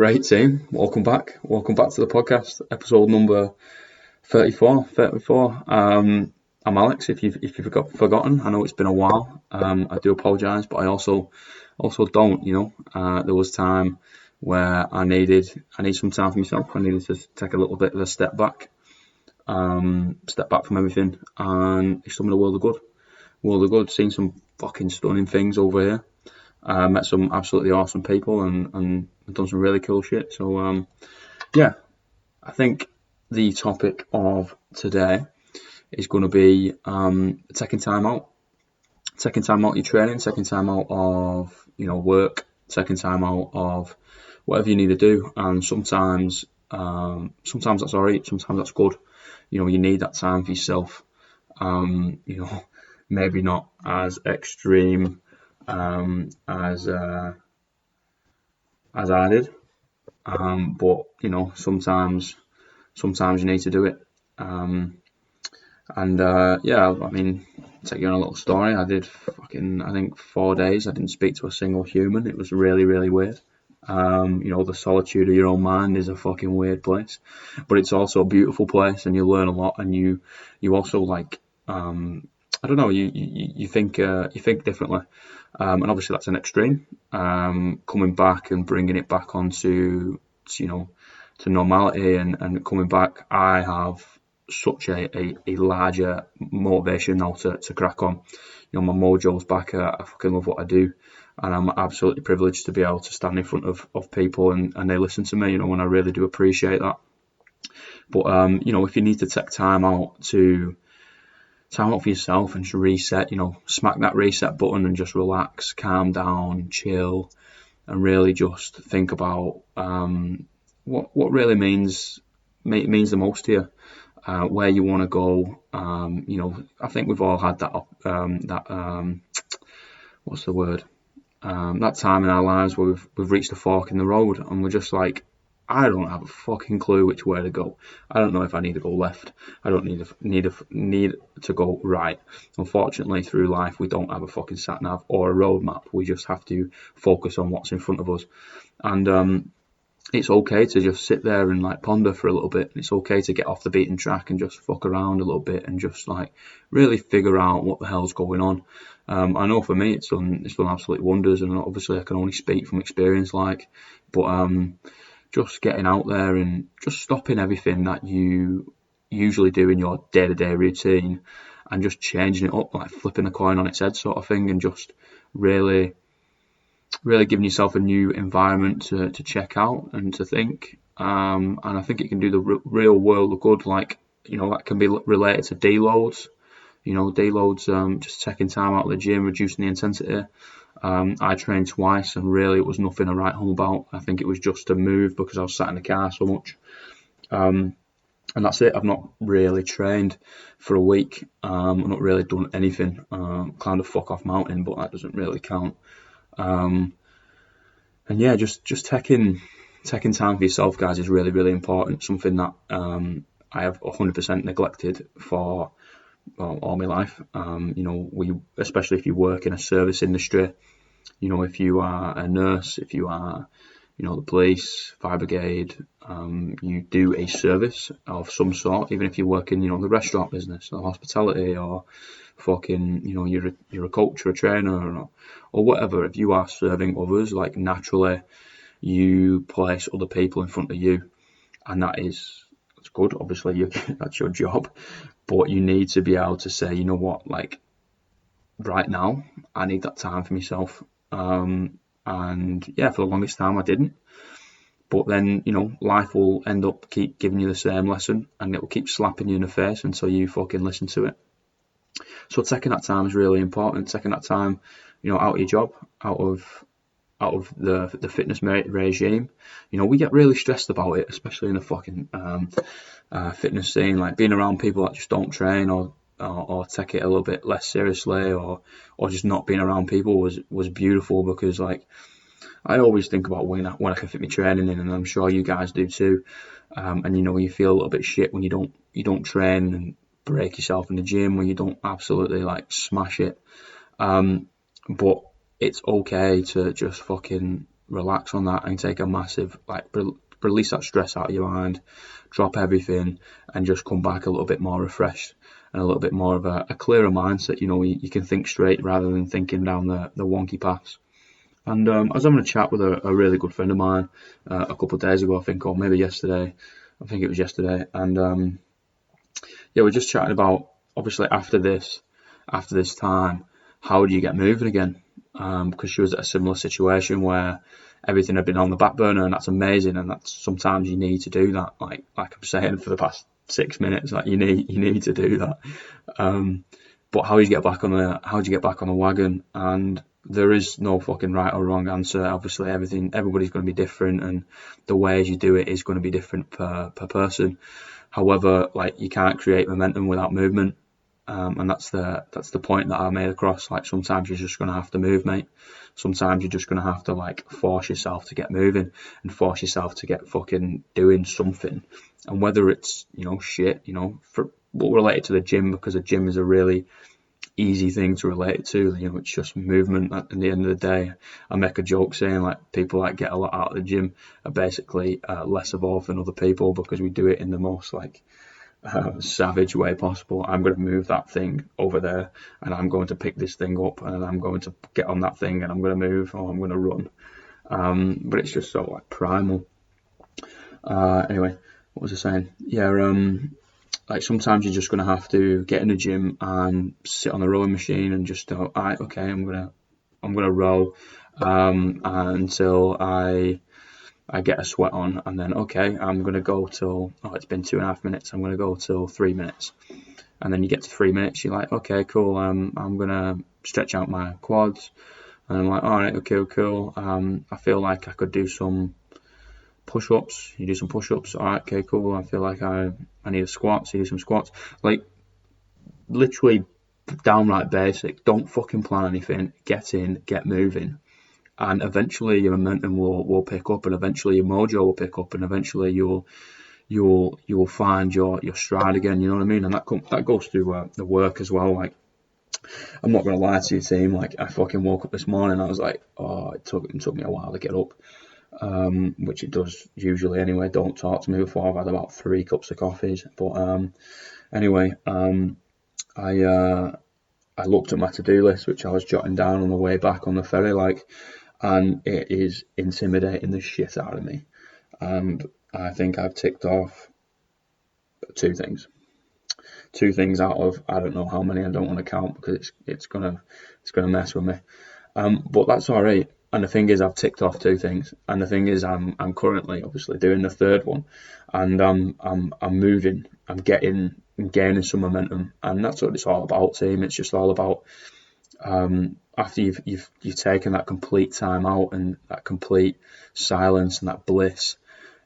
Great team. Welcome back. Welcome back to the podcast, episode number 34. I'm Alex. If you've forgotten, I know it's been a while. I do apologise, but I also don't. There was time where I need some time for myself. I needed to take a little bit of a step back from everything, and it's done me the world of good. Seen some fucking stunning things over here. Met some absolutely awesome people and done some really cool shit. So I think the topic of today is going to be taking time out your training, taking time out of work, taking time out of whatever you need to do. And sometimes that's alright, sometimes that's good. You need that time for yourself. Maybe not as extreme as I did, but sometimes you need to do it. Take you on a little story. I did I think 4 days I didn't speak to a single human. It was really, really weird. The solitude of your own mind is a fucking weird place, but it's also a beautiful place, and you learn a lot, and you also I don't know, you think differently, and obviously that's an extreme. Coming back and bringing it back onto to normality and coming back, I have such a larger motivation now to crack on. My mojo's back. I fucking love what I do, and I'm absolutely privileged to be able to stand in front of people and they listen to me. And I really do appreciate that. But if you need to take time out for yourself and just reset, smack that reset button and just relax, calm down, chill, and really just think about what really means the most to you, where you want to go. I think we've all had that what's the word? That time in our lives where we've reached a fork in the road and we're just like, I don't have a fucking clue which way to go. I don't know if I need to go left. I don't need to go right. Unfortunately, through life, we don't have a fucking sat nav or a roadmap. We just have to focus on what's in front of us. And it's okay to just sit there and ponder for a little bit. It's okay to get off the beaten track and just fuck around a little bit and just really figure out what the hell's going on. I know for me, it's done absolute wonders, and obviously I can only speak from experience, but just getting out there and just stopping everything that you usually do in your day-to-day routine and just changing it up, like flipping a coin on its head sort of thing, and just really giving yourself a new environment to check out and to think. And I think it can do the real world of good. That can be related to deloads. Deloads, just taking time out of the gym, reducing the intensity. I trained twice and really it was nothing to write home about. I think it was just to move because I was sat in the car so much. And that's it. I've not really trained for a week. I've not really done anything. Climbed a fuck off mountain, but that doesn't really count. Just taking time for yourself, guys, is really, really important. Something that I have 100% neglected for all my life. Especially if you work in a service industry, if you are a nurse, if you are, the police, fire brigade, you do a service of some sort, even if you work in, the restaurant business or hospitality or fucking, you're a coach or a trainer or whatever. If you are serving others, naturally you place other people in front of you, and it's good. Obviously, that's your job, but you need to be able to say, you know what, right now, I need that time for myself. For the longest time, I didn't. But then, life will end up keep giving you the same lesson, and it will keep slapping you in the face until you fucking listen to it. So taking that time is really important. Taking that time, out of your job, out of the fitness regime. We get really stressed about it, especially in the fucking fitness scene, being around people that just don't train or take it a little bit less seriously, or just not being around people was beautiful, because I always think about when I can fit my training in, and I'm sure you guys do too. And you feel a little bit shit when you don't train and break yourself in the gym, when you don't absolutely smash it. But it's okay to just fucking relax on that and take a massive, like, release that stress out of your mind, drop everything, and just come back a little bit more refreshed and a little bit more of a clearer mindset. You can think straight rather than thinking down the wonky paths. And I was having a chat with a really good friend of mine a couple of days ago, I think, or maybe yesterday. I think it was yesterday. And yeah, we're just chatting about, obviously, after this time, how do you get moving again? Because she was at a similar situation where everything had been on the back burner, and that's amazing. And that's sometimes you need to do that. Like I'm saying for the past 6 minutes, like you need to do that. But how do you get back on the wagon? And there is no fucking right or wrong answer. Obviously, everybody's going to be different, and the ways you do it is going to be different per person. However, like, you can't create momentum without movement, and that's the point that I made across. Like, sometimes you're just going to have to move, mate. Sometimes you're just going to have to, like, force yourself to get moving and force yourself to get fucking doing something. And whether it's, shit, we'll relate it to the gym, because the gym is a really easy thing to relate it to. It's just movement. At the end of the day, I make a joke saying, like, people that get a lot out of the gym are basically less evolved than other people, because we do it in the most, like, savage way possible. I'm going to move that thing over there, and I'm going to pick this thing up, and I'm going to get on that thing, and I'm going to move, or I'm going to run. But it's just so, like, primal. Anyway, what was I saying? Yeah, like, sometimes you're just going to have to get in the gym and sit on the rowing machine and just go, all right, okay, I'm gonna row until I get a sweat on, and then, okay, I'm gonna go till, it's been 2.5 minutes, I'm gonna go till 3 minutes, and then you get to 3 minutes, you're like, okay, cool, I'm gonna stretch out my quads, and I'm like, all right, okay, cool, I feel like I could do some push-ups. You do some push-ups. All right, okay, cool. I feel like I need a squat. So you do some squats. Like, literally downright basic. Don't fucking plan anything. Get in, get moving, and eventually your momentum will pick up, and eventually your mojo will pick up, and eventually you'll find your stride again. You know what I mean? And that goes through the work as well. Like, I'm not gonna lie to you, team. Like, I fucking woke up this morning. I was like, oh, it took me a while to get up. Which it does usually anyway. Don't talk to me before I've had about 3 cups of coffees. But anyway, I looked at my to-do list, which I was jotting down on the way back on the ferry, like, and it is intimidating the shit out of me. And I think I've ticked off 2 things. 2 things out of, I don't know how many. I don't want to count, because it's gonna mess with me. But that's all right. And the thing is, I've ticked off 2 things, and the thing is, I'm currently obviously doing the 3rd one, and I'm moving, I'm gaining some momentum, and that's what it's all about, team. It's just all about, after you've taken that complete time out and that complete silence and that bliss,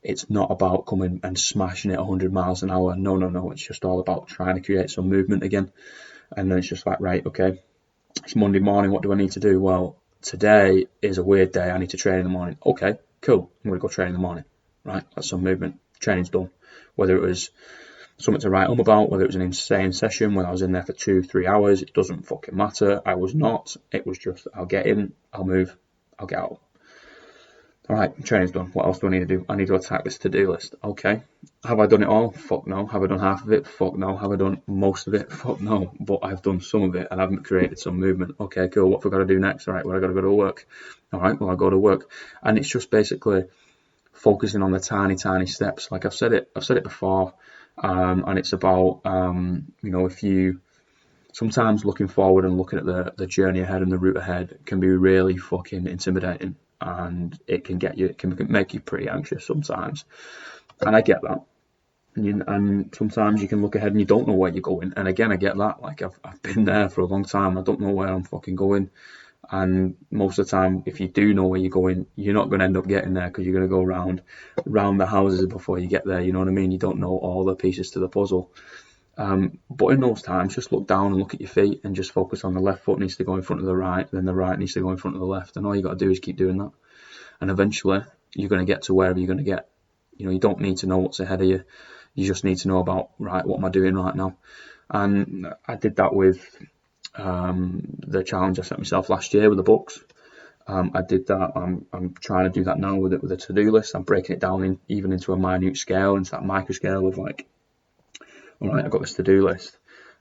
it's not about coming and smashing it 100 miles an hour. No. It's just all about trying to create some movement again. And then it's just like, right, okay, it's Monday morning. What do I need to do? Well, today is a weird day. I need to train in the morning. Okay, cool. I'm going to go train in the morning. Right, that's some movement. Training's done. Whether it was something to write home about, whether it was an insane session when I was in there for 2-3 hours, it doesn't fucking matter. I was not. It was just, I'll get in, I'll move, I'll get out. All right, training's done. What else do I need to do? I need to attack this to-do list. Okay. Have I done it all? Fuck no. Have I done half of it? Fuck no. Have I done most of it? Fuck no. But I've done some of it, and I've created some movement. Okay, cool. What have I got to do next? All right, well, I got to go to work. All right, well, I'll go to work. And it's just basically focusing on the tiny steps. Like I've said it before, and it's about, if you sometimes looking forward and looking at the journey ahead and the route ahead can be really fucking intimidating. And it can make you pretty anxious sometimes, and I get that. And sometimes you can look ahead and you don't know where you're going. And again, I get that. Like, I've been there for a long time. I don't know where I'm fucking going. And most of the time, if you do know where you're going, you're not going to end up getting there, because you're going to go round the houses before you get there. You know what I mean? You don't know all the pieces to the puzzle. But in those times, just look down and look at your feet and just focus on the left foot needs to go in front of the right, then the right needs to go in front of the left. And all you got to do is keep doing that. And eventually, you're going to get to wherever you're going to get. You don't need to know what's ahead of you. You just need to know about, right, what am I doing right now? And I did that with the challenge I set myself last year with the books. I did that. I'm trying to do that now with a to-do list. I'm breaking it down even into a minute scale, into that micro scale of like, all right, I've got this to-do list.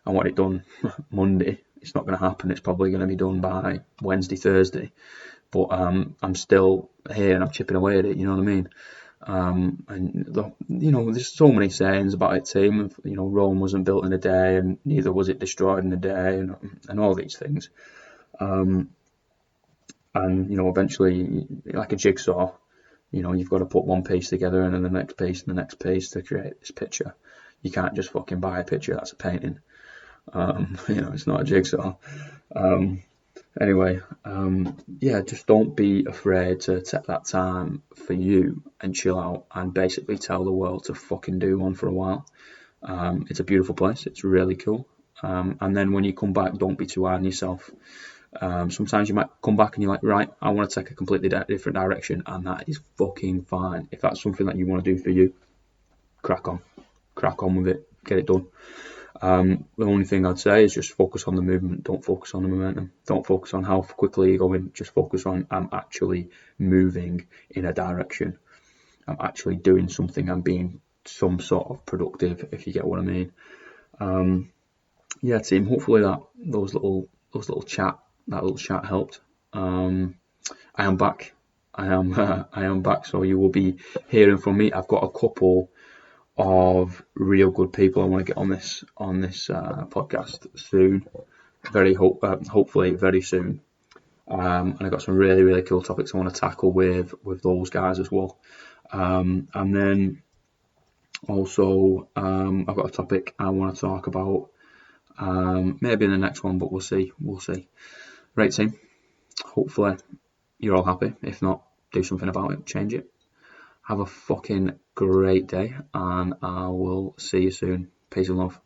I want it done Monday. It's not going to happen. It's probably going to be done by Wednesday, Thursday. But I'm still here and I'm chipping away at it. You know what I mean? There's so many sayings about it, team. Rome wasn't built in a day, and neither was it destroyed in a day, and all these things. Eventually, like a jigsaw, you've got to put one piece together and then the next piece and the next piece to create this picture. You can't just fucking buy a picture. That's a painting. It's not a jigsaw. Anyway, just don't be afraid to take that time for you and chill out and basically tell the world to fucking do one for a while. It's a beautiful place. It's really cool. And then when you come back, don't be too hard on yourself. Sometimes you might come back and you're like, right, I want to take a completely different direction, and that is fucking fine. If that's something that you want to do for you, crack on with it, get it done. The only thing I'd say is just focus on the movement. Don't focus on the momentum. Don't focus on how quickly you're going. Just focus on, I'm actually moving in a direction. I'm actually doing something. I'm being some sort of productive, if you get what I mean. Team, hopefully that little chat helped. I am back. I am back. So you will be hearing from me. I've got a couple of real good people I want to get on this podcast soon. Hopefully very soon. And I've got some really, really cool topics I want to tackle with those guys as well. And then also I've got a topic I want to talk about maybe in the next one, but we'll see. Right, team. Hopefully you're all happy. If not, do something about it. Change it. Have a fucking great day, and I will see you soon. Peace and love.